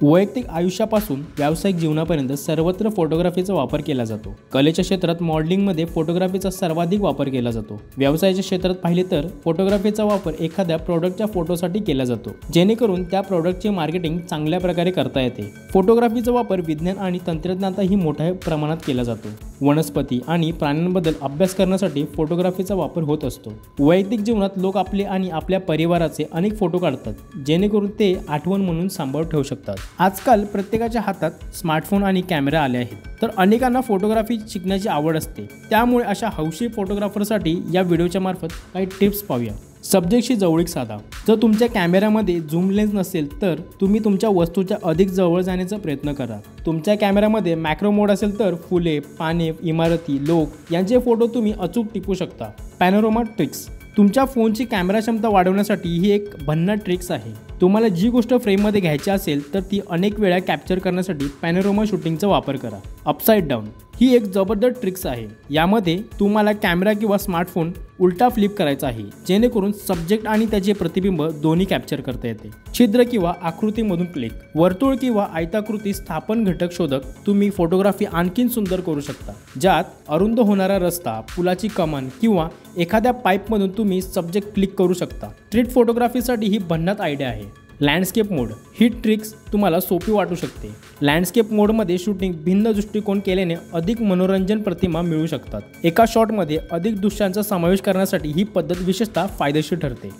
वैयक्तिक आयुष्यापासून व्यावसायिक जीवनापर्यंत सर्वत्र फोटोग्राफीचा वापर केला जातो। कलेच्या क्षेत्रात मॉडेलिंगमध्ये फोटोग्राफीचा सर्वाधिक वापर केला जातो। व्यवसायाच्या क्षेत्रात पाहिले तर फोटोग्राफीचा वापर एखाद्या प्रोडक्टच्या फोटोसाठी केला जातो, जेणेकरून त्या प्रोडक्टचे मार्केटिंग चांगल्या प्रकारे करता येते। फोटोग्राफीचा वापर विज्ञान आणि तंत्रज्ञानातही मोठ्या प्रमाणात केला जातो। वनस्पती आणि प्राण्यांबद्दल अभ्यास करण्यासाठी फोटोग्राफीचा वापर होत असतो। वैयक्तिक जीवनात लोक आपले आणि आपल्या परिवाराचे अनेक फोटो काढतात, जेणेकरून ते आठवण म्हणून सांभाळून ठेवू शकतात। आजकाल प्रत्येकाच्या हातात स्मार्टफोन आणि कॅमेरा आले आहेत, तर अनेकांना फोटोग्राफी शिकण्याची आवड असते। त्यामुळे अशा हौशी फोटोग्राफरसाठी या व्हिडिओच्या मार्फत काही टिप्स पाहूया। सब्जेक्टशी जवळीक साधा। जर तुमच्या कॅमेऱ्यामध्ये झूम लेन्स नसेल तर तुम्ही तुमच्या वस्तूच्या अधिक जवळ जाण्याचा प्रयत्न करा। तुमच्या कॅमेऱ्यामध्ये मॅक्रो मोड असेल तर फुले, पाने, इमारती, लोक यांचे फोटो तुम्ही अचूक टिपू शकता। Panorama tricks. तुमच्या फोनची कॅमेरा क्षमता वाढवण्यासाठी ही एक भन्नाट ट्रिक्स आहे। तुम्हाला जी गोष्ट फ्रेममध्ये घ्यायची असेल तर ती अनेक वेळा कॅप्चर करण्यासाठी पॅनोरामा शूटिंगचा वापर करा। अपसाइड डाऊन ही एक जबरदस्त ट्रिक्स आहे। यामध्ये तुम्हाला कॅमेरा किंवा स्मार्टफोन उलटा फ्लिप करायचा आहे, जेणेकरून सब्जेक्ट आणि त्याचे प्रतिबिंब दोन्ही कॅप्चर करता येते। छिद्र किंवा आकृतीमधून क्लिक। वर्तुळ किंवा आयताकृती स्थापन घटक शोधक तुम्ही फोटोग्राफी आणखीन सुंदर करू शकता, ज्यात अरुंद होणारा रस्ता, पुलाची कमान किंवा एखाद्या पाईपमधून तुम्ही सब्जेक्ट क्लिक करू शकता। स्ट्रीट फोटोग्राफीसाठी ही भन्नाट आयडिया आहे। लँडस्केप मोड ही ट्रिक्स तुम्हाला सोपी वाटू शकते। लँडस्केप मोडमध्ये शूटिंग भिन्न दृष्टिकोन केल्याने अधिक मनोरंजन प्रतिमा मिळू शकतात। एका शॉटमध्ये अधिक दृश्यांचा समावेश करण्यासाठी ही पद्धत विशेषतः फायदेशीर ठरते।